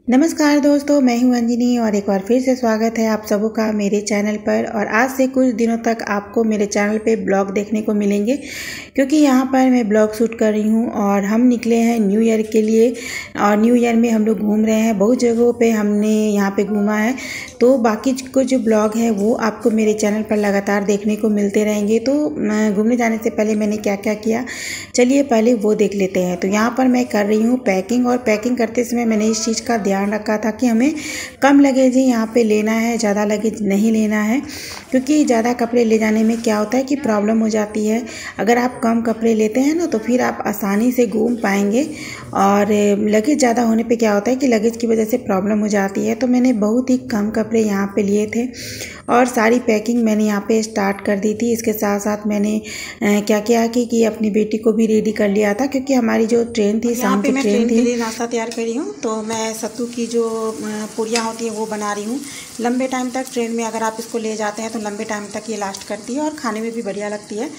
नमस्कार दोस्तों, मैं हूं अंजनी और एक बार फिर से स्वागत है आप सबों का मेरे चैनल पर। और आज से कुछ दिनों तक आपको मेरे चैनल पे ब्लॉग देखने को मिलेंगे, क्योंकि यहां पर मैं ब्लॉग शूट कर रही हूं और हम निकले हैं न्यू ईयर के लिए। और न्यू ईयर में हम लोग घूम रहे हैं, बहुत जगहों पे हमने यहां पे घूमा है। तो बाकी कुछ जो ब्लॉग है वो आपको मेरे चैनल पर लगातार देखने को मिलते रहेंगे। तो घूमने जाने से पहले मैंने क्या क्या किया, चलिए पहले वो देख लेते हैं। तो यहाँ पर मैं कर रही हूँ पैकिंग, और पैकिंग करते समय मैंने इस चीज़ का ध्यान रखा था कि हमें कम लगेज ही यहाँ पे लेना है, ज़्यादा लगेज नहीं लेना है। क्योंकि ज़्यादा कपड़े ले जाने में क्या होता है कि प्रॉब्लम हो जाती है। अगर आप कम कपड़े लेते हैं ना तो फिर आप आसानी से घूम पाएंगे, और लगेज ज़्यादा होने पे क्या होता है कि लगेज की वजह से प्रॉब्लम हो जाती है। तो मैंने बहुत ही कम कपड़े यहाँ पे लिए थे और सारी पैकिंग मैंने यहाँ पे स्टार्ट कर दी थी। इसके साथ साथ मैंने क्या किया कि अपनी बेटी को भी रेडी कर लिया था, क्योंकि हमारी जो ट्रेन थी शाम की ट्रेन थी। के लिए नाश्ता तैयार कर रही हूँ। तो मैं सत्तू की जो पूरियाँ होती हैं वो बना रही हूँ। लंबे टाइम तक ट्रेन में अगर आप इसको ले जाते हैं तो लंबे टाइम तक ये लास्ट करती है और खाने में भी बढ़िया लगती है।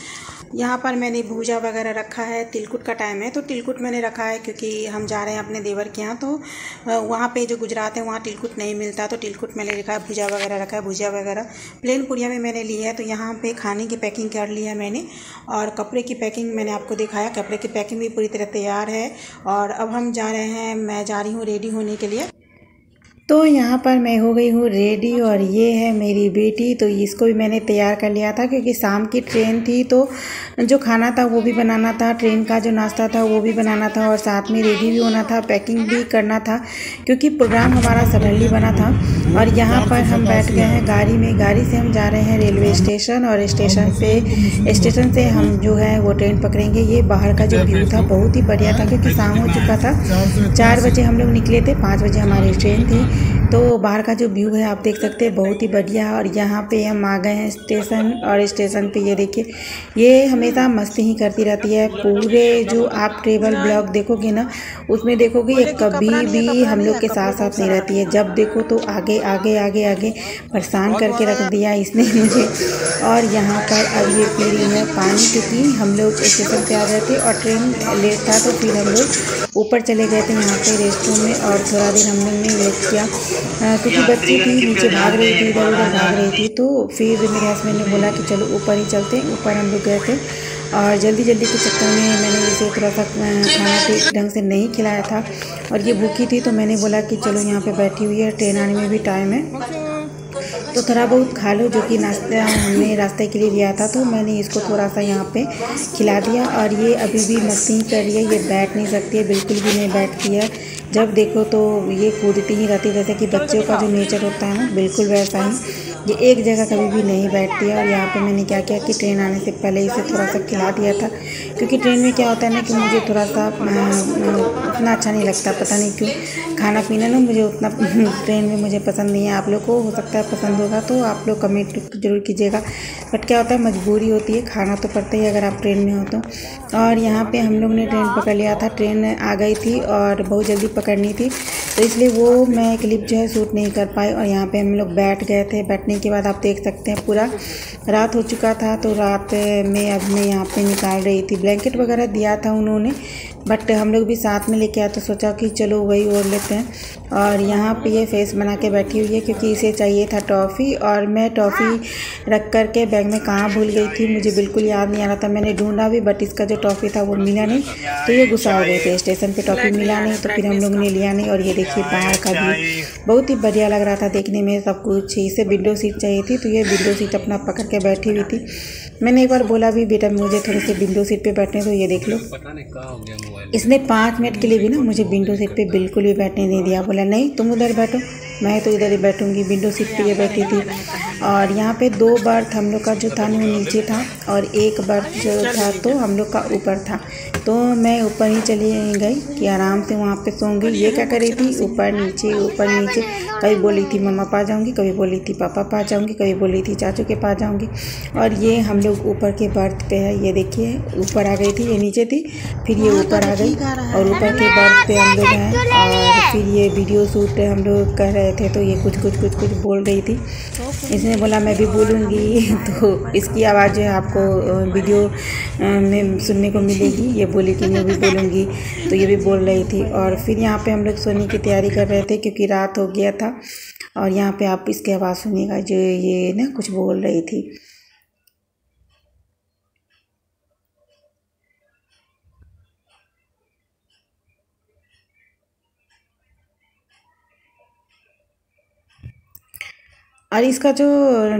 यहाँ पर मैंने भूजा वगैरह रखा है। तिलकुट का टाइम है तो तिलकुट मैंने रखा है, क्योंकि हम जा रहे हैं अपने देवर के यहाँ। तो वहाँ पे जो गुजरात है वहाँ तिलकुट नहीं मिलता, तो तिलकुट मैंने रखा है। भुजा वगैरह रखा है, भुजिया वगैरह प्लेन पूरियाँ में मैंने ली है। तो यहाँ पे खाने की पैकिंग कर ली है मैंने, और कपड़े की पैकिंग मैंने आपको दिखाया। कपड़े की पैकिंग भी पूरी तरह तैयार है और अब हम जा रहे हैं, मैं जा रही हूँ रेडी होने के लिए। तो यहाँ पर मैं हो गई हूँ रेडी, और ये है मेरी बेटी। तो इसको भी मैंने तैयार कर लिया था, क्योंकि शाम की ट्रेन थी तो जो खाना था वो भी बनाना था, ट्रेन का जो नाश्ता था वो भी बनाना था, और साथ में रेडी भी होना था, पैकिंग भी करना था, क्योंकि प्रोग्राम हमारा सडनली बना था। और यहाँ पर हम बैठ गए हैं गाड़ी में। गाड़ी से हम जा रहे हैं रेलवे स्टेशन, और स्टेशन से हम जो है वो ट्रेन पकड़ेंगे। ये बाहर का जो व्यू था बहुत ही बढ़िया था, क्योंकि शाम हो चुका था। 4 बजे हम लोग निकले थे, 5 बजे हमारी ट्रेन थी। तो बाहर का जो व्यू है आप देख सकते हैं, बहुत ही बढ़िया। और यहाँ पे हम आ गए हैं स्टेशन, और स्टेशन पे ये देखिए, ये हमेशा मस्ती ही करती रहती है। पूरे जो आप ट्रेवल ब्लॉग देखोगे ना उसमें देखोगे ये कभी भी हम लोग के साथ साथ नहीं रहती है। जब देखो तो आगे आगे आगे आगे परेशान करके रख दिया इसने मुझे। और यहाँ पर अब ये पी रही है पानी, क्योंकि हम लोग स्टेशन पे आ गए थे और ट्रेन लेट था। तो फिर हम लोग ऊपर चले गए थे यहाँ पे रेस्टरूम में, और थोड़ा देर हम लोग ने वेट किया, क्योंकि बच्ची थी नीचे भाग रही थी, इधर उधर भाग रही थी। तो फिर मेरे हस्बैंड ने बोला कि चलो ऊपर ही चलते हैं। ऊपर हम लोग गए थे, और जल्दी के चक्कर में मैंने इसे थोड़ा सा खाना ठीक ढंग से नहीं खिलाया था, और ये भूखी थी। तो मैंने बोला कि चलो यहाँ पे बैठी हुई है, ट्रेन आने में भी टाइम है तो थोड़ा बहुत खा लो, जो कि नाश्ता हमने रास्ते के लिए लिया था। तो मैंने इसको थोड़ा सा यहाँ पे खिला दिया, और ये अभी भी मस्ती कर रही है। ये बैठ नहीं सकती है, बिल्कुल भी नहीं बैठती है। जब देखो तो ये कूदती ही रहती है, जैसे कि बच्चों का जो नेचर होता है ना, बिल्कुल वैसा ही। ये एक जगह कभी भी नहीं बैठती है। और यहाँ पे मैंने क्या किया कि ट्रेन आने से पहले इसे थोड़ा सा खिला दिया था, क्योंकि ट्रेन में क्या होता है ना कि मुझे थोड़ा सा उतना अच्छा नहीं लगता, पता नहीं क्यों। खाना पीना ना मुझे उतना ट्रेन में मुझे पसंद नहीं है। आप लोग को हो सकता है पसंद होगा, तो आप लोग कमेंट जरूर कीजिएगा। बट क्या होता है, मजबूरी होती है, खाना तो पड़ता ही अगर आप ट्रेन में हो तो। और यहाँ पे हम लोग ने ट्रेन पकड़ लिया था। ट्रेन आ गई थी और बहुत जल्दी पकड़नी थी, तो इसलिए वो मैं क्लिप जो है शूट नहीं कर पाई। और यहाँ पे हम लोग बैठ गए थे। बैठने के बाद आप देख सकते हैं पूरा रात हो चुका था। तो रात में अब मैं यहाँ पे निकाल रही थी, ब्लैंकेट वगैरह दिया था उन्होंने, बट हम लोग भी साथ में लेके आए तो सोचा कि चलो वही ओढ़ लेते हैं। और यहाँ पे ये फेस बना के बैठी हुई है, क्योंकि इसे चाहिए था टॉफ़ी, और मैं टॉफ़ी रख कर के बैग में कहाँ भूल गई थी, मुझे बिल्कुल याद नहीं आ रहा था। मैंने ढूंढा भी, बट इसका जो टॉफ़ी था वो मिला नहीं। तो ये गुस्सा हो गए थे, स्टेशन पे टॉफ़ी मिला नहीं, तो फिर हम लोग ने लिया नहीं। और ये देखिए बाहर का भी बहुत ही बढ़िया लग रहा था देखने में सब कुछ। इसे विंडो सीट चाहिए थी, तो ये विंडो सीट अपना पकड़ के बैठी हुई थी। मैंने एक बार बोला भी बेटा मुझे थोड़ी सी विंडो सीट पे बैठने, तो ये देख लो इसने 5 मिनट के लिए भी ना मुझे विंडो सीट पे बिल्कुल भी बैठने नहीं दिया। बोला नहीं तुम उधर बैठो, मैं तो इधर ही बैठूंगी। विंडो सीट पे ये बैठी थी। और यहाँ पे 2 बर्थ हम लोग का जो था वो नीचे था, और एक बर्थ जो था तो हम लोग का ऊपर था। तो मैं ऊपर ही चली गई कि आराम से वहाँ पे सोऊंगी। ये क्या कर रही थी, ऊपर नीचे। कभी बोली थी मम्मा पास जाऊँगी, कभी बोली थी पापा पास जाऊँगी, कभी बोली थी चाचू के पास जाऊँगी। और ये हम लोग ऊपर के बर्थ पे है। ये देखिए ऊपर आ गई थी, ये नीचे थी, फिर ये ऊपर आ गई, और ऊपर के बर्थ पे हम लोग हैं। और फिर ये वीडियो शूट हम लोग कर रहे थे, तो ये कुछ बोल रही थी। इसने बोला मैं भी बोलूँगी, तो इसकी आवाज़ जो है आपको वीडियो में सुनने को मिलेगी। ये बोली कि मैं भी बोलूँगी, तो ये भी बोल रही थी। और फिर यहाँ पे हम लोग सोने की तैयारी कर रहे थे क्योंकि रात हो गया था। और यहाँ पे आप इसकी आवाज़ सुनिएगा, जो ये ना कुछ बोल रही थी। और इसका जो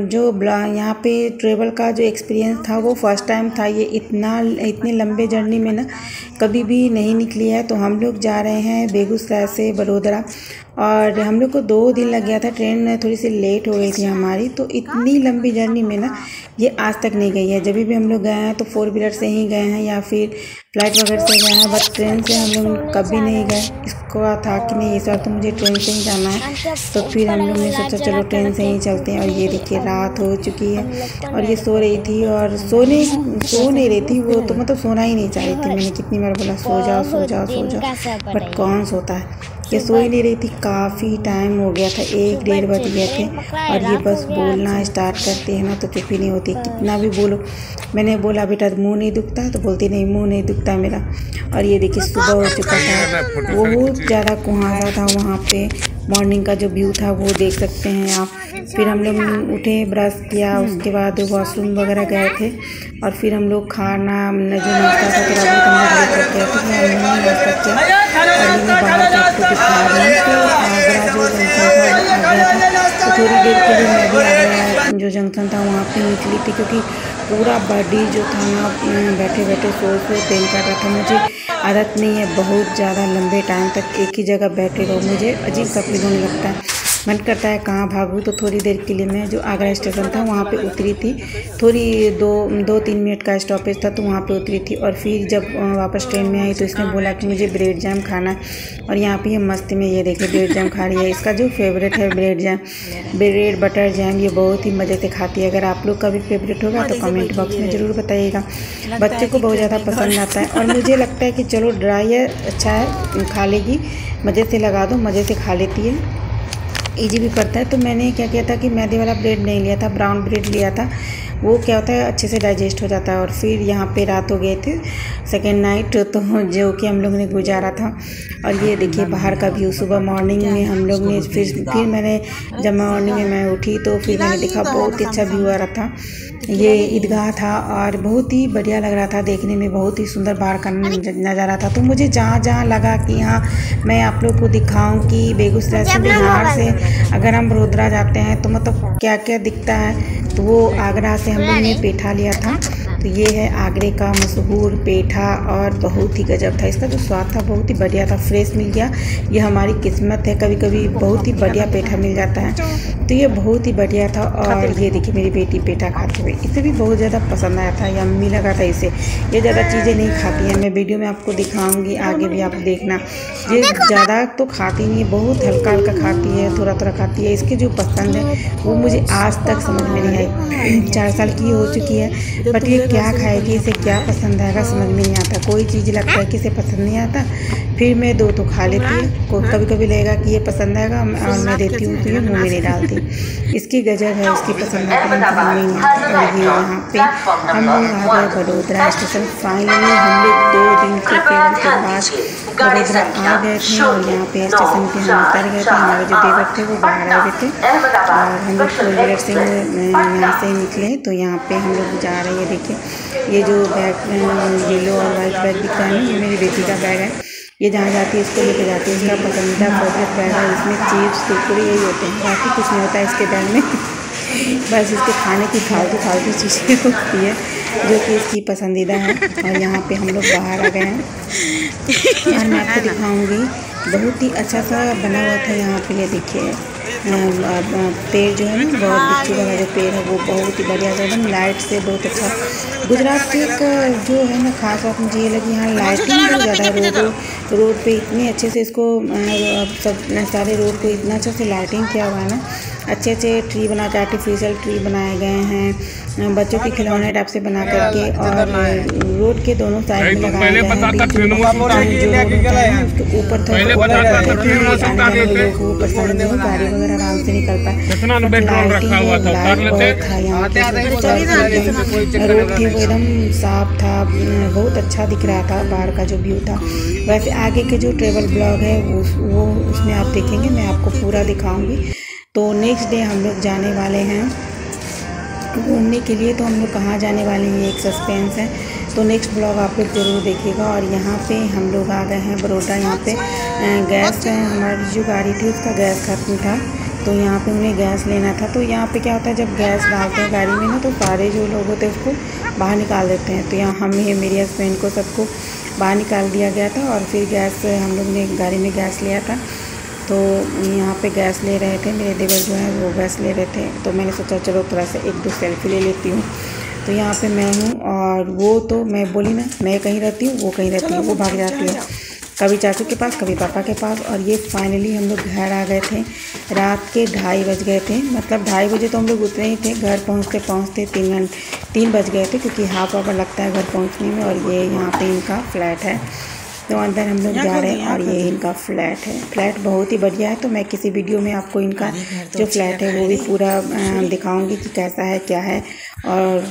जो यहाँ पे ट्रेवल का जो एक्सपीरियंस था वो फर्स्ट टाइम था। ये इतने लंबे जर्नी में ना कभी भी नहीं निकली है। तो हम लोग जा रहे हैं बेगूसराय से बड़ोदरा, और हम लोग को 2 दिन लग गया था। ट्रेन थोड़ी सी लेट हो गई थी हमारी। तो इतनी लंबी जर्नी में ना ये आज तक नहीं गई है। जब भी हम लोग गए हैं तो 4 व्हीलर से ही गए हैं या फिर फ्लाइट वगैरह से गए हैं, बट ट्रेन से हम लोग कभी नहीं गए। इसको था कि नहीं इस बार तो मुझे ट्रेन से ही जाना है। तो फिर हम लोग ने सोचा चलो ट्रेन से ही चलते हैं। और ये देखिए रात हो चुकी है और ये सो रही थी, और सो नहीं रही थी वो, तो मतलब सोना ही नहीं चाह रही थी। मैंने कितनी बार बोला सो जाओ सो जाओ सो जाओ, बट कौन सोता है। ये सो ही नहीं रही थी। काफ़ी टाइम हो गया था, 1-1:30 बज गए थे। और ये बस बोलना स्टार्ट करते हैं ना तो चुप ही नहीं होती, कितना भी बोलो। मैंने बोला बेटा मुंह नहीं दुखता, तो बोलती नहीं मुंह नहीं दुखता मेरा। और ये देखिए सुबह हो चुका था, बहुत ज़्यादा कुहासा था वहाँ पे। मॉर्निंग का जो व्यू था वो देख सकते हैं आप। फिर हम लोग उठे, ब्रश किया, उसके बाद वॉशरूम वगैरह गए थे। और फिर हम लोग खाना जो नाश्ता था थोड़ा बहुत हम लोग लेकर गए थे, हमने नाश्ता किया। और ये मैं बाहर का आपको दिखा रही हूँ। तो आगरा जो जंक्शन था आ गया था, तो थोड़ी देर के लिए मैं भी आगरा जो जंक्शन था वहाँ पे निकली थी, क्योंकि पूरा बॉडी जो था ना बैठे बैठे सो पेन कर रहा था। मुझे आदत नहीं है बहुत ज़्यादा लंबे टाइम तक एक ही जगह बैठे रहो, मुझे अजीब सा फील होने लगता है। मन करता है कहाँ भागूँ। तो थोड़ी देर के लिए मैं जो आगरा स्टेशन था वहाँ पे उतरी थी। थोड़ी 2-3 मिनट का स्टॉपेज था, तो वहाँ पे उतरी थी। और फिर जब वापस ट्रेन में आई तो इसने बोला कि मुझे ब्रेड जैम खाना है। और यहाँ पे ये मस्ती में ये देखिए ब्रेड जैम खा रही है। इसका जो फेवरेट है bread jam, bread butter jam, ये बहुत ही मज़े से खाती है। अगर आप लोग का भी फेवरेट होगा तो कमेंट बॉक्स में ज़रूर बताइएगा। बच्चे को बहुत ज़्यादा पसंद आता है, और मुझे लगता है कि चलो ड्राई है, अच्छा है, खा लेगी, मज़े से लगा दो, मज़े से खा लेती है, इजी भी पड़ता है। तो मैंने क्या किया था कि मैदे वाला ब्रेड नहीं लिया था, ब्राउन ब्रेड लिया था। वो क्या होता है अच्छे से डाइजेस्ट हो जाता है। और फिर यहाँ पे रात हो गए थे, सेकेंड नाइट, तो जो कि हम लोग ने गुजारा था। और ये देखिए बाहर का व्यू। सुबह मॉर्निंग में हम लोग ने फिर मैंने जब मॉर्निंग में मैं उठी तो फिर मैंने देखा बहुत ही अच्छा व्यू आ रहा था। ये ईदगाह था और बहुत ही बढ़िया लग रहा था देखने में, बहुत ही सुंदर बाहर का नज़ारा था। तो मुझे जहाँ जहाँ लगा कि हाँ मैं आप लोग को दिखाऊं कि बेगूसराय से, बिहार से अगर हम बड़ोदरा जाते हैं तो मतलब क्या क्या दिखता है, तो वो आगरा से हम लोग ने पेठा लिया था। तो ये है आगरे का मशहूर पेठा, और बहुत ही गजब था। इसका जो स्वाद था बहुत ही बढ़िया था, फ्रेश मिल गया। ये हमारी किस्मत है, कभी कभी बहुत ही बढ़िया पेठा मिल जाता है। तो ये बहुत ही बढ़िया था। और ये देखिए मेरी बेटी पेठा खाते हुए, इसे भी बहुत ज़्यादा पसंद आया था, यम्मी लगा था इसे। ये ज़्यादा चीज़ें नहीं खाती है, मैं वीडियो में आपको दिखाऊंगी, आगे भी आप देखना। ये ज़्यादा तो खाती नहीं है, बहुत हल्का हल्का खाती है, थोड़ा थोड़ा खाती है। इसके जो पसंद है वो मुझे आज तक समझ में नहीं आई। 4 साल की हो चुकी है, बट ये क्या खाएगी, इसे क्या पसंद आएगा समझ में नहीं आता। कोई चीज़ लगता है कि इसे पसंद नहीं आता, फिर मैं 2 तो खा लेती है। कभी कभी लगेगा कि ये पसंद आएगा और मैं देती हूँ तो ये मुँह में नहीं डालती। इसकी गजब है, इसकी पसंद आता है समझ में नहीं आता। और ये यहाँ पे हम लोग आ गए बड़ोदरा स्टेशन। फाइनली हम लोग 2 दिन के ट्रेवल के बाद बड़ोदरा आ गए थे। और यहाँ पे स्टेशन पे हम उतर गए थे। हमारे जो देवर थे वो बाहर आ गए थे, और हम लोग 4 व्हीलर से यहाँ से निकले। तो यहाँ पे हम लोग जा रहे हैं, देखिए ये जो बैग येलो और वाइट बैग दिख रहा है ना, ये मेरी बेटी का बैग है। ये जहाँ जाती है इसको लेके जाती है, इसका पसंदीदा फेवरेट बैग है। इसमें चिप्स कुरकुरे यही होते हैं, बाकी कुछ नहीं होता है इसके बैग में। बस इसके खाने की फालतू चीज़ें होती है जो कि इसकी पसंदीदा है। और यहाँ पे हम लोग बाहर आ गए हैं, और मैं आपको दिखाऊंगी। बहुत ही अच्छा सा बना हुआ था यहाँ पे। ये देखिए पेड़ जो है ना, बहुत बिच्छू वाला जो पेड़ है वो बहुत ही बढ़िया था, एकदम लाइट से, बहुत अच्छा। गुजरात की एक जो है ना खास बात मुझे ये लगी, यहाँ लाइटिंग बहुत ज़्यादा है। रोड पे इतने अच्छे से इसको सब सारे रोड को इतना अच्छा से लाइटिंग किया हुआ है ना अच्छे अच्छे ट्री बना के आर्टिफिशियल ट्री बनाए गए हैं, बच्चों के खिलौने टाइप से बना करके, और रोड के दोनों साइड में लगाए गए हैं। बीच में जो रोड होता है उसके ऊपर था ऊपर परेशानी नहीं, गाड़ी वगैरह आराम से निकल पाए। लाइटिंग है, लाइट बहुत था यहाँ पे, रोड थी वो एकदम साफ था, बहुत अच्छा दिख रहा था बाहर का जो व्यू था। वैसे आगे के जो ट्रेवल ब्लॉग है वो उसमें आप देखेंगे, मैं आपको पूरा दिखाऊंगी। तो नेक्स्ट डे हम लोग जाने वाले हैं घूमने के लिए। तो हम लोग कहाँ जाने वाले हैं, एक सस्पेंस है, तो नेक्स्ट ब्लॉग आप लोग ज़रूर देखिएगा। और यहाँ पे हम लोग आ गए हैं बड़ौदा। यहाँ पे गैस हमारी जो गाड़ी थी उसका गैस खत्म था, तो यहाँ पे उन्हें गैस लेना था। तो यहाँ पे क्या होता है, जब गैस डालते हैं गाड़ी में ना, तो सारे जो लोग होते हैं उसको बाहर निकाल देते हैं। तो यहाँ हमें, मेरे हस्बैंड को, सबको बाहर निकाल दिया गया था। और फिर गैस हम लोग ने गाड़ी में गैस लिया था, तो यहाँ पे गैस ले रहे थे मेरे देवर जो है, वो गैस ले रहे थे। तो मैंने सोचा चलो थोड़ा सा एक दो सेल्फी ले लेती हूँ। तो यहाँ पे मैं हूँ, और वो तो मैं बोली ना, मैं कहीं रहती हूँ, वो कहीं रहती है, वो भाग जाती है, कभी चाचू के पास, कभी पापा के पास। और ये फाइनली हम लोग घर आ गए थे। रात के 2:30 बज गए थे, मतलब 2:30 बजे तो हम लोग उतरे ही थे। घर पहुँचते पहुँचते 3 बज गए थे, क्योंकि हाफ आवर लगता है घर पहुँचने में। और ये यहाँ पे इनका फ्लैट है, तो अंदर हम लोग जा रहे हैं। और ये इनका फ्लैट है, फ्लैट बहुत ही बढ़िया है। तो मैं किसी वीडियो में आपको इनका जो फ्लैट है वो भी पूरा दिखाऊंगी कि कैसा है क्या है। और